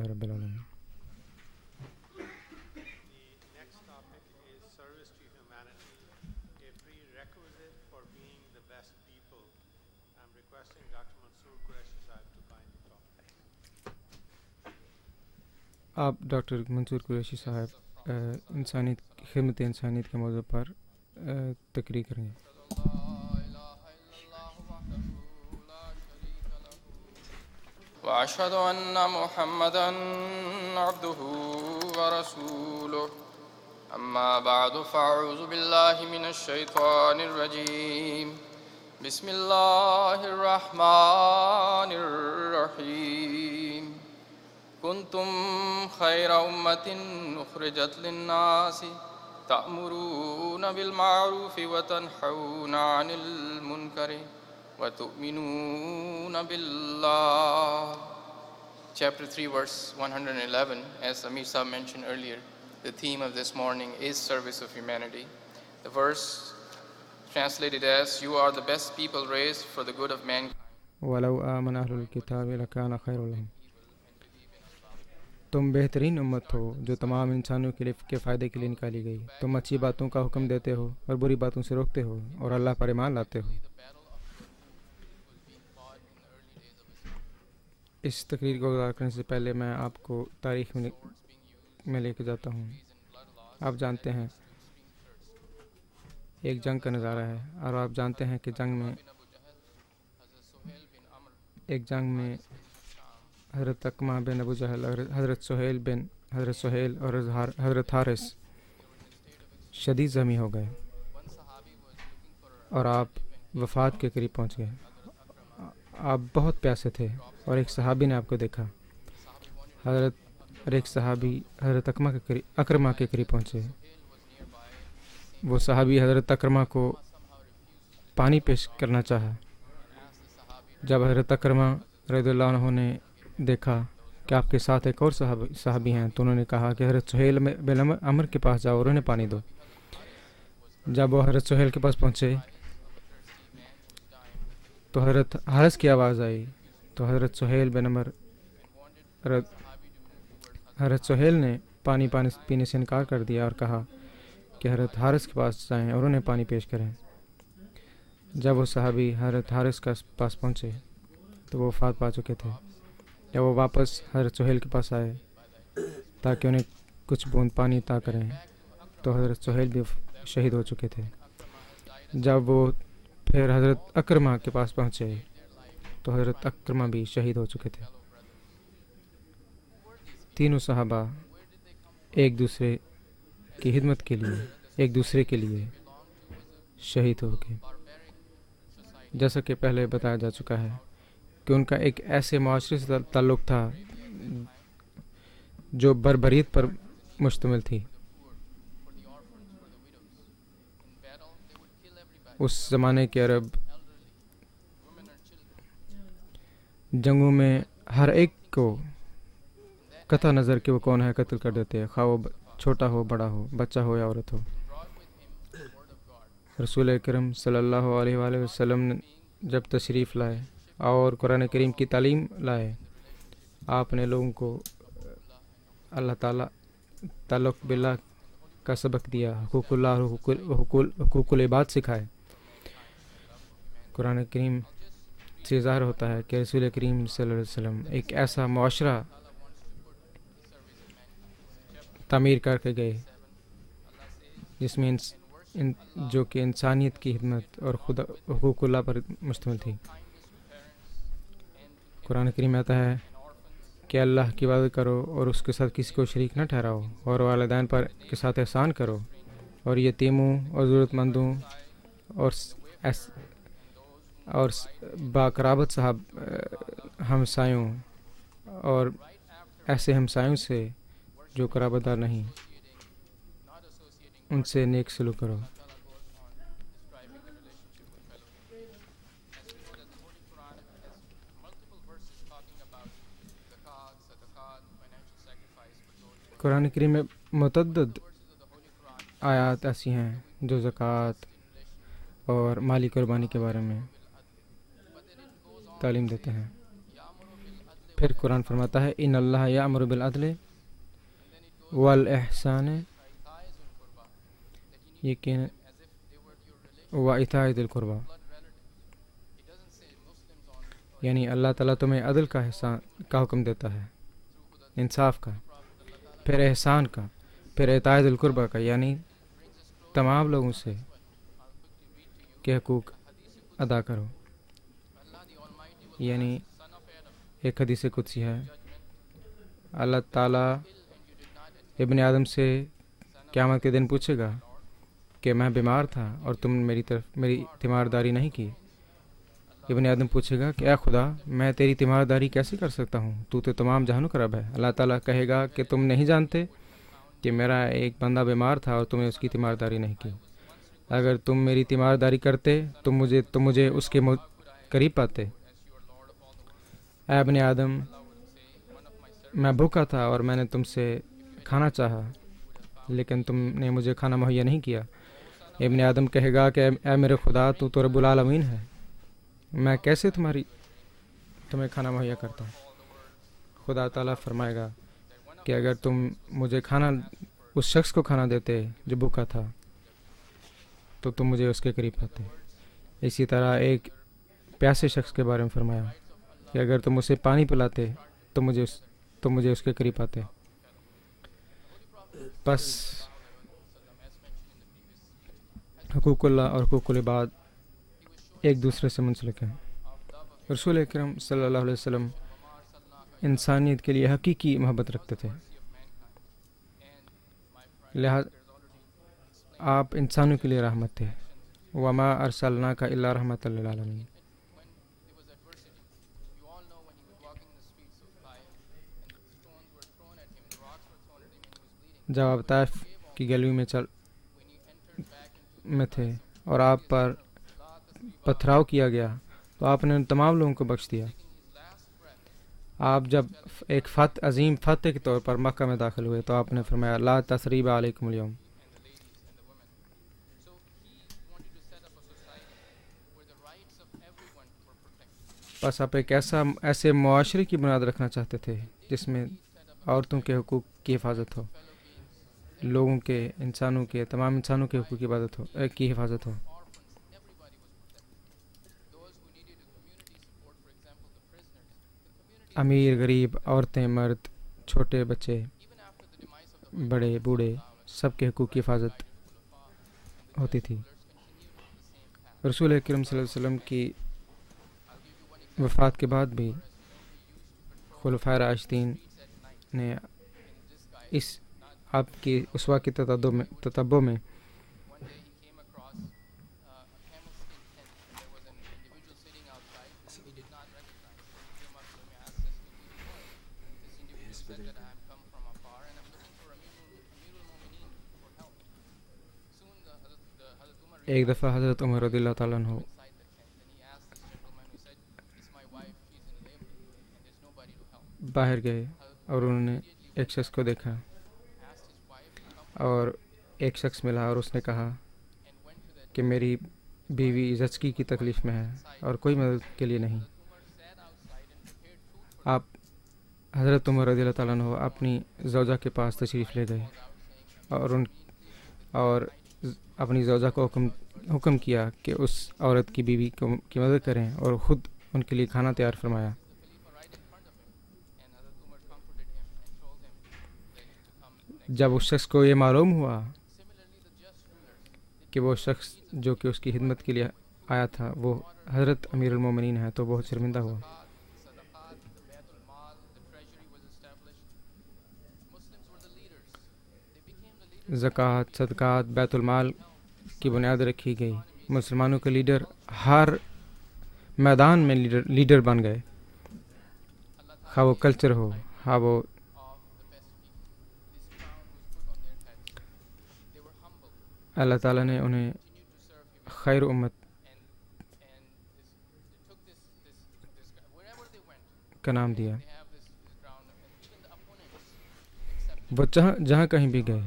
رب العالمین. The next topic is service to humanity, a prerequisite for being the best people. I'm requesting Dr. Mansoor Qureshi Sahib to kindly talk. آپ doctor منصور قریشی صاحب انسانیت خدمت انسانیت کے موضوع پر تقریر کریں گے. وأشهد أن محمدًا عبده ورسوله أما بعد فأعوذ بالله من الشيطان الرجيم بسم الله الرحمن الرحيم كنتم خير أمة أخرجت للناس تأمرون بالمعروف وتنحون عن المنكر وَتُؤْمِنُونَ بِاللَّهِ. Chapter 3, verse 111, as Amir Sahib mentioned earlier, the theme of this morning is service of humanity. The verse translated as, you are the best people raised for the good of mankind. وَلَوْ آمَنَ أَهْلُ الْكِتَابِ لَكَانَ خَيْرٌ لَهُمْ. تم بہترین امت ہو جو تمام انسانوں کے فائدے کے لیے نکالی گئی. تم اچھی باتوں کا حکم دیتے ہو اور بری باتوں سے روکتے ہو اور اللہ پر ایمان لاتے ہو. اس تقریر کو گزار کرنے سے پہلے میں آپ کو تاریخ میں لے کے جاتا ہوں. آپ جانتے ہیں ایک جنگ کا نظارہ ہے، اور آپ جانتے ہیں کہ ایک جنگ میں حضرت اکمہ بن ابو جہل اور حضرت سہیل اور حضرت حارث شدید زخمی ہو گئے اور آپ وفات کے قریب پہنچ گئے. آپ بہت پیاسے تھے اور ایک صحابی نے آپ کو دیکھا. ایک صحابی حضرت اکرمہ کے قریب پہنچے. وہ صحابی حضرت اکرمہ کو پانی پیش کرنا چاہا. جب حضرت اکرمہ رضی اللہ عنہ نے دیکھا کہ آپ کے ساتھ ایک اور صحابی ہیں تو انہوں نے کہا کہ حضرت سہیل بن عمر کے پاس جاؤ اور انہیں پانی دو. جب وہ حضرت سہیل کے پاس پہنچے تو حضرت حارث کی آواز آئی تو حضرت سہیل نے پانی پینے سے انکار کر دیا اور کہا کہ حضرت حارث کے پاس جائیں اور انہیں پانی پیش کریں. جب وہ صحابی حضرت حارث کے پاس پہنچے تو وہ وفات پا چکے تھے. جب وہ واپس حضرت سہیل کے پاس آئے تاکہ انہیں کچھ بوند پانی عطا کریں تو حضرت سہیل بھی شہید ہو چکے تھے. جب وہ پھر حضرت اکرمہ کے پاس پہنچے تو حضرت اکرمہ بھی شہید ہو چکے تھے. تینوں صحابہ ایک دوسرے کی خدمت کے لیے ایک دوسرے کے لیے شہید ہو گئے. جیسا کہ پہلے بتایا جا چکا ہے کہ ان کا ایک ایسے معاشرے سے تعلق تھا جو بربریت پر مشتمل تھی. اس زمانے کے عرب جنگوں میں ہر ایک کو قطع نظر کہ وہ کون ہے قتل کر دیتے ہیں، خواہ وہ چھوٹا ہو بڑا ہو، بچہ ہو یا عورت ہو. رسول اکرم صلی اللہ علیہ وآلہ وسلم جب تشریف لائے اور قرآن کریم کی تعلیم لائے، آپ نے لوگوں کو اللہ تعالیٰ تعلق باللہ کا سبق دیا، حقوق اللہ اور حقوق العباد سکھائے. قرآن کریم سے ظاہر ہوتا ہے کہ رسول کریم صلی اللہ علیہ وسلم ایک ایسا معاشرہ تعمیر کر کے گئے جس میں جو کہ انسانیت کی خدمت اور حقوق اللہ پر مشتمل تھی. قرآن کریم میں آتا ہے کہ اللہ کی عبادت کرو اور اس کے ساتھ کسی کو شریک نہ ٹھہراؤ، اور والدین پر کے ساتھ احسان کرو، اور یتیموں اور ضرورت مندوں اور باقرابت صاحب ہمسایوں اور ایسے ہمسایوں سے جو قرابت دار نہیں، ان سے نیک سلوک کرو. قرآن کریم میں متعدد آیات ایسی ہیں جو زکوٰۃ اور مالی قربانی کے بارے میں تعلیم دیتے ہیں. پھر قرآن فرماتا ہے ان اللہ یأمر بالعدل والاحسان یقین وایتاء ذی القربی، یعنی اللہ تعالیٰ تمہیں عدل کا حکم دیتا ہے، انصاف کا، پھر احسان کا، پھر ایتاء ذی القربی کا، یعنی تمام لوگوں سے کے حقوق ادا کرو۔ یعنی ایک حدیث قدسی ہے، اللہ تعالیٰ ابن آدم سے قیامت کے دن پوچھے گا کہ میں بیمار تھا اور تم نے میری تیمارداری نہیں کی۔ ابن آدم پوچھے گا کہ اے خدا، میں تیری تیمارداری کیسے کر سکتا ہوں، تو تمام جہانوں کا رب ہے۔ اللہ تعالیٰ کہے گا کہ تم نہیں جانتے کہ میرا ایک بندہ بیمار تھا اور تم نے اس کی تیمارداری نہیں کی۔ اگر تم میری تیمارداری کرتے تو مجھے اس کے قریب پاتے۔ اے ابن آدم، میں بھوکا تھا اور میں نے تم سے کھانا چاہا لیکن تم نے مجھے کھانا مہیا نہیں کیا۔ ابن آدم کہے گا کہ اے میرے خدا، تو رب العالمین ہے، میں کیسے تمہیں کھانا مہیا کرتا ہوں۔ خدا تعالیٰ فرمائے گا کہ اگر تم مجھے اس شخص کو کھانا دیتے جو بھوکا تھا تو تم مجھے اس کے قریب پاتے۔ اسی طرح ایک پیاسے شخص کے بارے میں فرمایا کہ اگر تم اسے پانی پلاتے تو مجھے اس کے قریب پاتے۔ بس حقوق اللہ اور حقوق العباد ایک دوسرے سے منسلک ہیں۔ رسول اکرم صلی اللہ علیہ وسلم انسانیت کے لیے حقیقی محبت رکھتے تھے، لہذا آپ انسانوں کے لیے رحمت تھے۔ وما ارسلناک الا رحمۃ للعالمین۔ جب آپ طائف کی گلیوں میں تھے اور آپ پر پتھراؤ کیا گیا تو آپ نے تمام لوگوں کو بخش دیا۔ آپ جب ایک عظیم فتح کے طور پر مکہ میں داخل ہوئے تو آپ نے فرمایا لا تثریب علیکم اليوم۔ بس آپ ایک ایسے معاشرے کی بنیاد رکھنا چاہتے تھے جس میں عورتوں کے حقوق کی حفاظت ہو، لوگوں کے، انسانوں کے، تمام انسانوں کے حقوق کی حفاظت ہو۔ امیر، غریب، عورتیں، مرد، چھوٹے بچے، بڑے، بوڑھے، سب کے حقوق کی حفاظت ہوتی تھی۔ رسول اکرم صلی اللہ علیہ وسلم کی وفات کے بعد بھی خلفائے راشدین نے آپ کی اسوہ کی تتبع میں ایک دفعہ حضرت عمر رضی اللہ تعالیٰ عنہ باہر گئے اور انہوں نے ایک شخص کو دیکھا اور ایک شخص ملا اور اس نے کہا کہ میری بیوی زچگی کی تکلیف میں ہے اور کوئی مدد کے لیے نہیں۔ آپ حضرت عمر رضی اللہ تعالیٰ عنہ اپنی زوجہ کے پاس تشریف لے گئے اور اپنی زوجہ کو حکم کیا کہ اس عورت کی بیوی کی مدد کریں اور خود ان کے لیے کھانا تیار فرمایا۔ جب اس شخص کو یہ معلوم ہوا کہ وہ شخص جو کہ اس کی خدمت کے لیے آیا تھا وہ حضرت امیر المومنین ہے تو بہت شرمندہ ہوا۔ زکوٰۃ، صدقات، بیت المال کی بنیاد رکھی گئی۔ مسلمانوں کے لیڈر ہر میدان میں لیڈر بن گئے، خواہ وہ کلچر ہو، خواہ وہ اللہ تعالیٰ نے انہیں خیر امت کا نام دیا۔ وہ جہاں کہیں بھی گئے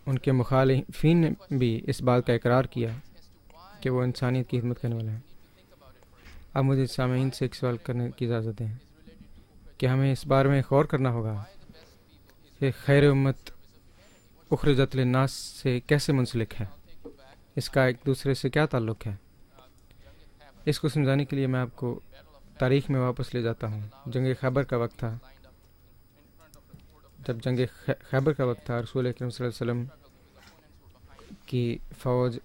ان کے مخالفین نے بھی اس بات کا اقرار کیا کہ وہ انسانیت کی خدمت کرنے والے ہیں۔ اب مجھے سامعین سے ایک سوال کرنے کی اجازت دیں کہ ہمیں اس بارے میں غور کرنا ہوگا کہ خیر امت اخرجت للناس سے کیسے منسلک ہے، اس کا ایک دوسرے سے کیا تعلق ہے۔ اس کو سمجھانے کے لیے میں آپ کو تاریخ میں واپس لے جاتا ہوں۔ جنگ خیبر کا وقت تھا۔ جب جنگ خیبر کا وقت تھا، رسول اکرم صلی اللہ علیہ وسلم کی فوج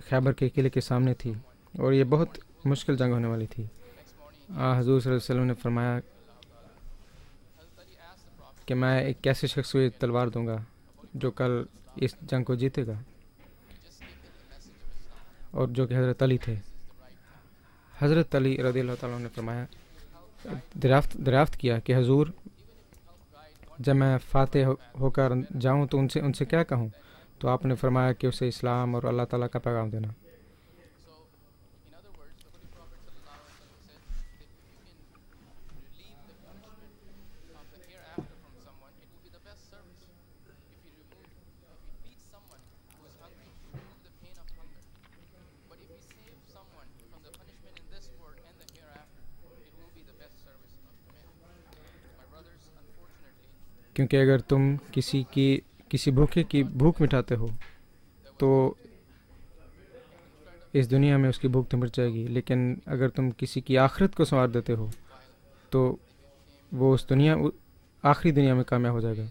خیبر کے قلعے کے سامنے تھی اور یہ بہت مشکل جنگ ہونے والی تھی۔ حضور صلی اللہ علیہ وسلم نے فرمایا کہ میں ایک ایسے شخص کو یہ تلوار دوں گا جو کل اس جنگ کو جیتے گا، اور جو کہ حضرت علی تھے۔ حضرت علی رضی اللہ تعالیٰ عنہ نے فرمایا، دریافت کیا کہ حضور جب میں فاتح ہو کر جاؤں تو ان سے کیا کہوں؟ تو آپ نے فرمایا کہ اسے اسلام اور اللہ تعالیٰ کا پیغام دینا۔ کیونکہ اگر تم کسی بھوکے کی بھوک مٹاتے ہو تو اس دنیا میں اس کی بھوک تو مٹ جائے گی، لیکن اگر تم کسی کی آخرت کو سنوار دیتے ہو تو وہ اس آخری دنیا میں کامیاب ہو جائے گا۔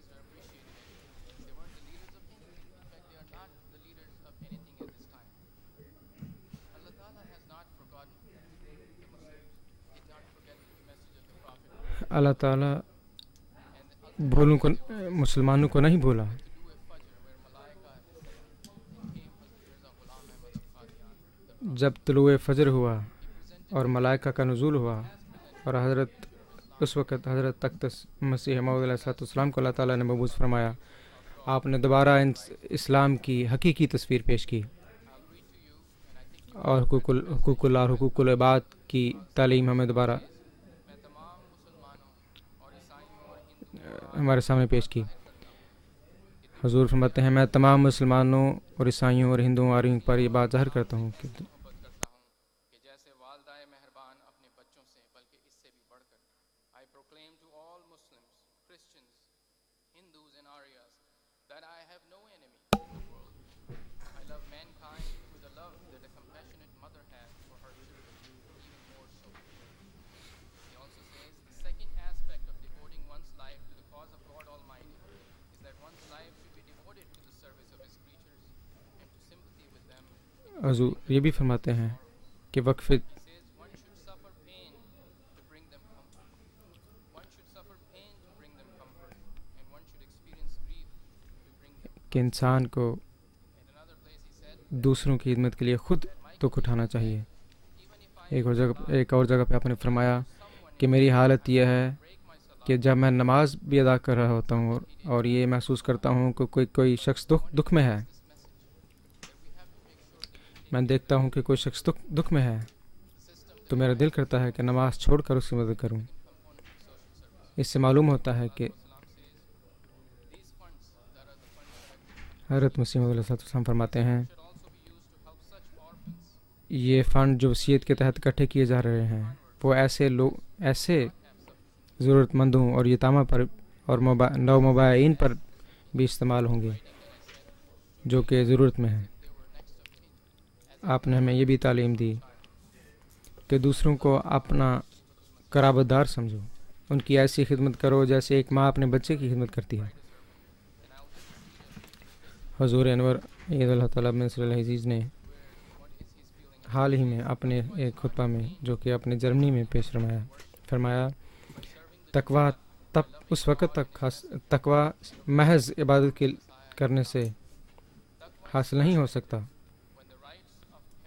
اللہ تعالیٰ مسلمانوں کو نہیں بھولا۔ جب طلوع فجر ہوا اور ملائکہ کا نزول ہوا اور اس وقت حضرت تخت مسیح موعود علیہ السلام کو اللہ تعالیٰ نے مبعوث فرمایا، آپ نے دوبارہ اسلام کی حقیقی تصویر پیش کی اور حقوق اللہ اور حقوق العباد کی تعلیم ہمیں دوبارہ ہمارے سامنے پیش کی۔ حضور فرماتے ہیں، میں تمام مسلمانوں اور عیسائیوں اور ہندوؤں اور آریوں پر یہ بات ظاہر کرتا ہوں کہ جیسے والدہ مہربان اپنے بچوں سے بلکہ اس سے بھی بڑھ کر I proclaim to all Muslims, Christians, Hindus and Aryas that I have no enemy in the world. I love mankind with the love that a compassionate mother has for her children, even more so. He also says the second aspect of devoting one's life to the cause of God Almighty is that one's life should be devoted to the service of His creatures and to sympathy with them. حضور یہ بھی فرماتے ہیں کہ وقفے کہ انسان کو دوسروں کی خدمت کے لیے خود دکھ اٹھانا چاہیے۔ ایک اور جگہ پہ آپ نے فرمایا کہ میری حالت یہ ہے کہ جب میں نماز بھی ادا کر رہا ہوتا ہوں اور یہ محسوس کرتا ہوں کہ کوئی شخص دکھ میں ہے، میں دیکھتا ہوں کہ کوئی شخص دکھ میں ہے تو میرا دل کرتا ہے کہ نماز چھوڑ کر اس کی مدد کروں۔ اس سے معلوم ہوتا ہے کہ حضرت مسیح موعود علیہ السلام فرماتے ہیں یہ فنڈ جو وصیت کے تحت اکٹھے کیے جا رہے ہیں وہ ایسے ضرورت مندوں اور یتامہ پر اور نومبائعین پر بھی استعمال ہوں گے جو کہ ضرورت میں ہیں۔ آپ نے ہمیں یہ بھی تعلیم دی کہ دوسروں کو اپنا قرابت دار سمجھو، ان کی ایسی خدمت کرو جیسے ایک ماں اپنے بچے کی خدمت کرتی ہے۔ حضور انور عید اللہ تعالیٰ بن صلی اللہ عزیز نے حال ہی میں اپنے ایک خطبہ میں جو کہ اپنے جرمنی میں پیش فرمایا تقویٰ اس وقت تک تقویٰ محض عبادت کرنے سے حاصل نہیں ہو سکتا،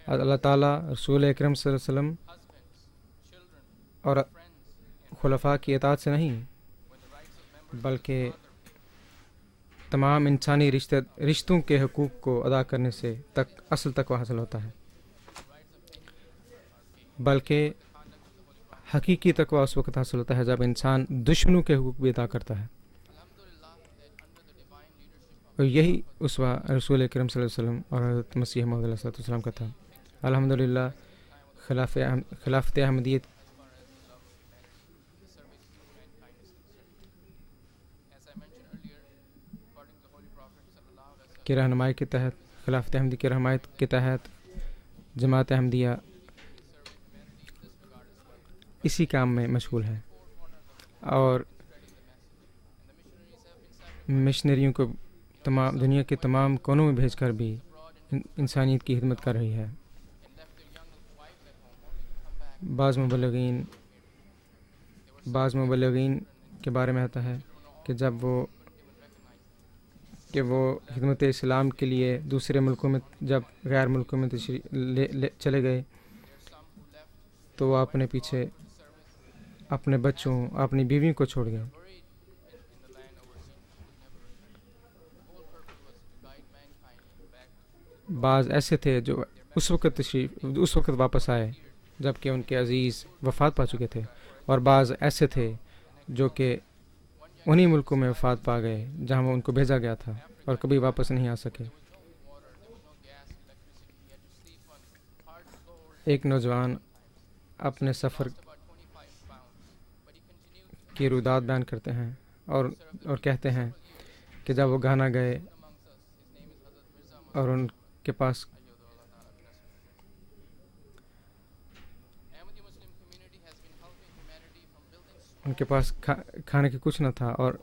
اللہ تعالیٰ رسول اکرم صلی اللہ علیہ وسلم اور خلفاء کی اطاعت سے نہیں بلکہ تمام انسانی رشتوں کے حقوق کو ادا کرنے سے اصل تقویٰ حاصل ہوتا ہے، بلکہ حقیقی تقویٰ اس وقت حاصل ہوتا ہے جب انسان دشمنوں کے حقوق بھی ادا کرتا ہے، اور یہی اسوہ رسول اکرم صلی اللہ علیہ وسلم اور حضرت مسیح موعود علیہ السلام کا تھا۔ الحمدللہ خلافت احمدیت کی رہنمائی کے تحت، خلافت احمدی کی رہنمائی کے تحت جماعت احمدیہ اسی کام میں مشغول ہے، اور مشنریوں کو تمام دنیا کے تمام کونوں میں بھیج کر بھی انسانیت کی خدمت کر رہی ہے۔ بعض مبلغین کے بارے میں آتا ہے کہ جب وہ خدمت اسلام کے لیے دوسرے ملکوں میں، جب غیر ملکوں میں چلے گئے تو وہ اپنے پیچھے اپنے بچوں، اپنی بیویوں کو چھوڑ گئے۔ بعض ایسے تھے جو اس وقت واپس آئے جب کہ ان کے عزیز وفات پا چکے تھے، اور بعض ایسے تھے جو کہ انہی ملکوں میں وفات پا گئے جہاں وہ ان کو بھیجا گیا تھا اور کبھی واپس نہیں آ سکے۔ ایک نوجوان اپنے سفر کی رودات بیان کرتے ہیں اور کہتے ہیں کہ جب وہ گھانا گئے اور ان کے پاس کھانے کی کچھ نہ تھا، اور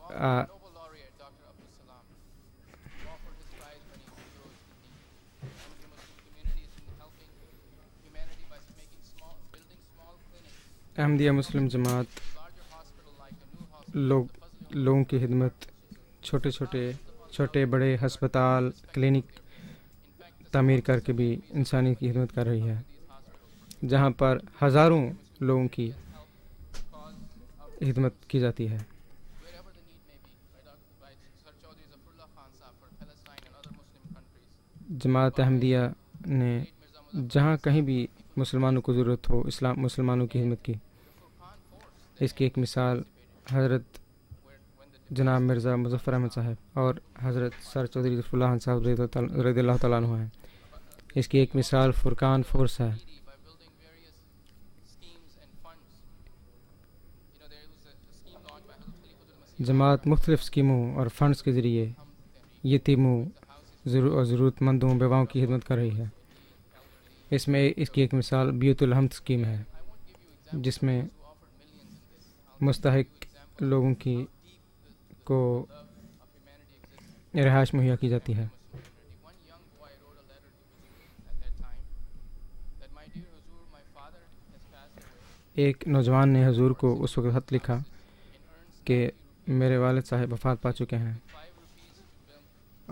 احمدیہ مسلم جماعت لوگوں کی خدمت، چھوٹے بڑے ہسپتال، کلینک تعمیر کر کے بھی انسانیت کی خدمت کر رہی ہے، جہاں پر ہزاروں لوگوں کی خدمت کی جاتی ہے۔ جماعت احمدیہ نے جہاں کہیں بھی مسلمانوں کو ضرورت ہو مسلمانوں کی خدمت کی۔ اس کی ایک مثال حضرت جناب مرزا مظفر احمد صاحب اور حضرت سر چودھری ظفر اللہ خان صاحب رضی اللہ تعالیٰ عنہ ہیں۔ اس کی ایک مثال فرقان فورس ہے۔ جماعت مختلف اسکیموں اور فنڈز کے ذریعے یتیموں اور ضرورت مندوں بیواؤں کی خدمت کر رہی ہے۔ اس کی ایک مثال بیت الحمد اسکیم ہے، جس میں مستحق لوگوں کو رہائش مہیا کی جاتی ہے۔ ایک نوجوان نے حضور کو اس وقت خط لکھا کہ میرے والد صاحب وفات پا چکے ہیں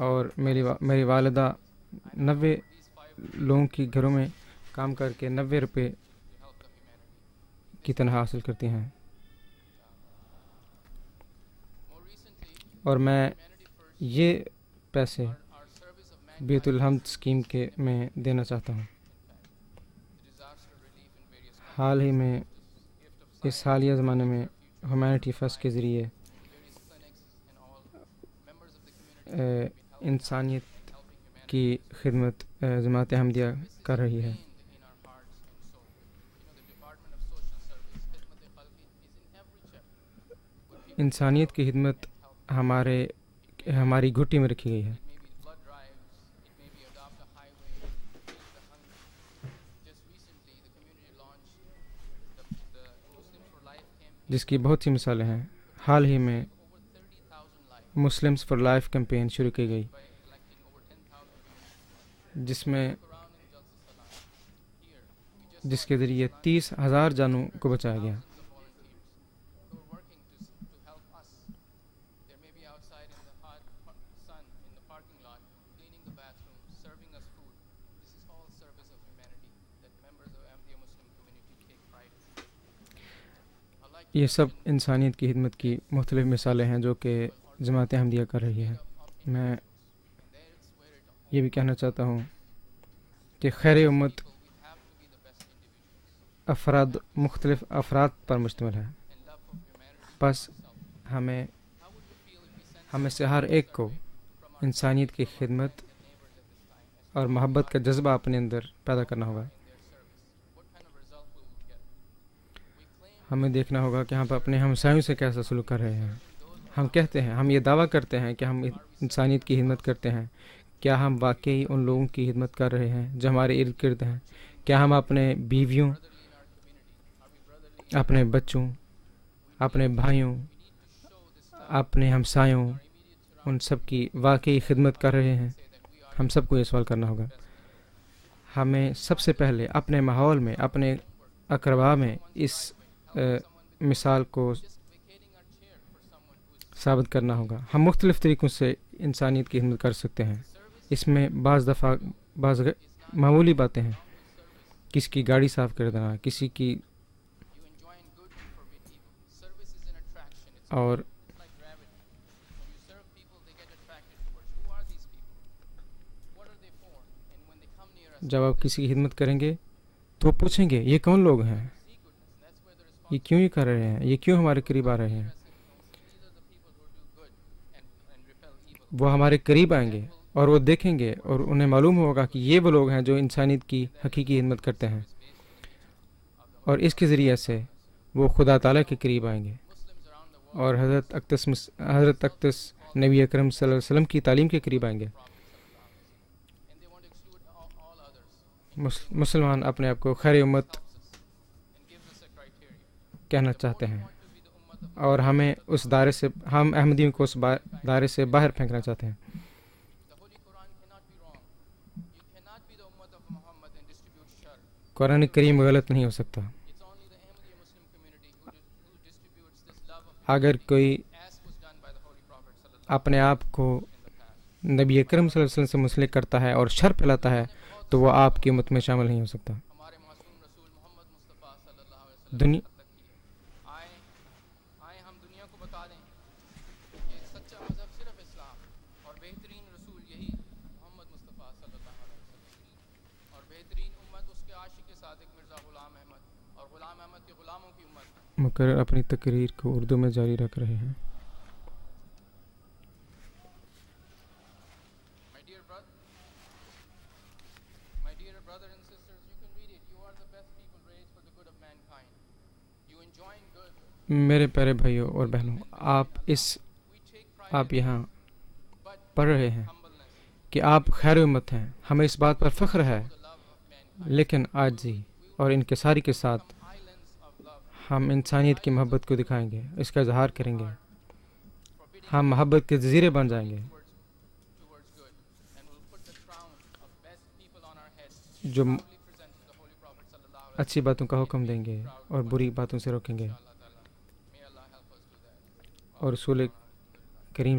اور میری والدہ 90 لوگوں کی گھروں میں کام کر کے 90 روپے کی تنخواہ حاصل کرتی ہیں، اور میں یہ پیسے بیت الحمد اسکیم میں دینا چاہتا ہوں۔ حال ہی میں اس حالیہ زمانے میں ہیومینٹی فرسٹ کے ذریعے انسانیت کی خدمت جماعت احمدیہ کر رہی ہے۔ انسانیت کی خدمت ہماری گھٹی میں رکھی گئی ہے۔ جس کی بہت سی مثالیں ہیں۔ حال ہی میں مسلمز فار لائف کیمپین شروع کی گئی، جس کے ذریعے 30,000 جانوں کو بچایا گیا۔ یہ سب انسانیت کی خدمت کی مختلف مثالیں ہیں جو کہ جماعت احمدیہ کر رہی ہے۔ میں یہ بھی کہنا چاہتا ہوں کہ خیر امت مختلف افراد پر مشتمل ہے، بس ہمیں سے ہر ایک کو انسانیت کی خدمت اور محبت کا جذبہ اپنے اندر پیدا کرنا ہوگا۔ ہمیں دیکھنا ہوگا کہ ہم اپنے ہمسایوں سے کیسا سلوک کر رہے ہیں. ہم کہتے ہیں، ہم یہ دعویٰ کرتے ہیں کہ ہم انسانیت کی خدمت کرتے ہیں. کیا ہم واقعی ان لوگوں کی خدمت کر رہے ہیں جو ہمارے ارد گرد ہیں؟ کیا ہم اپنے بیویوں، اپنے بچوں، اپنے بھائیوں، اپنے ہمسایوں، ان سب کی واقعی خدمت کر رہے ہیں؟ ہم سب کو یہ سوال کرنا ہوگا. ہمیں سب سے پہلے اپنے ماحول میں، اپنے اقربا میں اس مثال کو ثابت کرنا ہوگا. ہم مختلف طریقوں سے انسانیت کی خدمت کر سکتے ہیں. اس میں بعض دفعہ معمولی باتیں ہیں، کسی کی گاڑی صاف کر دینا، کسی کی، اور جب آپ کسی کی خدمت کریں گے تو وہ پوچھیں گے یہ کون لوگ ہیں، یہ کیوں یہ کر رہے ہیں، یہ کیوں ہمارے قریب آ رہے ہیں. وہ ہمارے قریب آئیں گے اور وہ دیکھیں گے اور انہیں معلوم ہوگا کہ یہ وہ لوگ ہیں جو انسانیت کی حقیقی خدمت کرتے ہیں، اور اس کے ذریعے سے وہ خدا تعالیٰ کے قریب آئیں گے اور حضرت اقدس نبی اکرم صلی اللہ علیہ وسلم کی تعلیم کے قریب آئیں گے. مسلمان اپنے آپ کو خیر امت کہنا چاہتے ہیں، اور ہمیں اس دائرے سے، ہم احمدیوں کو اس دائرے سے باہر پھینکنا چاہتے ہیں. قرآن کریم غلط نہیں ہو سکتا. اگر کوئی اپنے آپ کو نبی اکرم صلی اللہ علیہ وسلم سے منسلک کرتا ہے اور شر پھیلاتا ہے تو وہ آپ کی امت میں شامل نہیں ہو سکتا. مقرر اپنی تقریر کو اردو میں جاری رکھ رہے ہیں. میرے پیارے بھائیوں اور بہنوں، آپ یہاں پڑھ رہے ہیں کہ آپ خیر امت ہیں. ہمیں اس بات پر فخر ہے، لیکن عاجزی اور انکساری کے ساتھ ہم انسانیت کی محبت کو دکھائیں گے، اس کا اظہار کریں گے. ہم محبت کے جزیرے بن جائیں گے جو اچھی باتوں کا حکم دیں گے اور بری باتوں سے روکیں گے. اور رسول کریم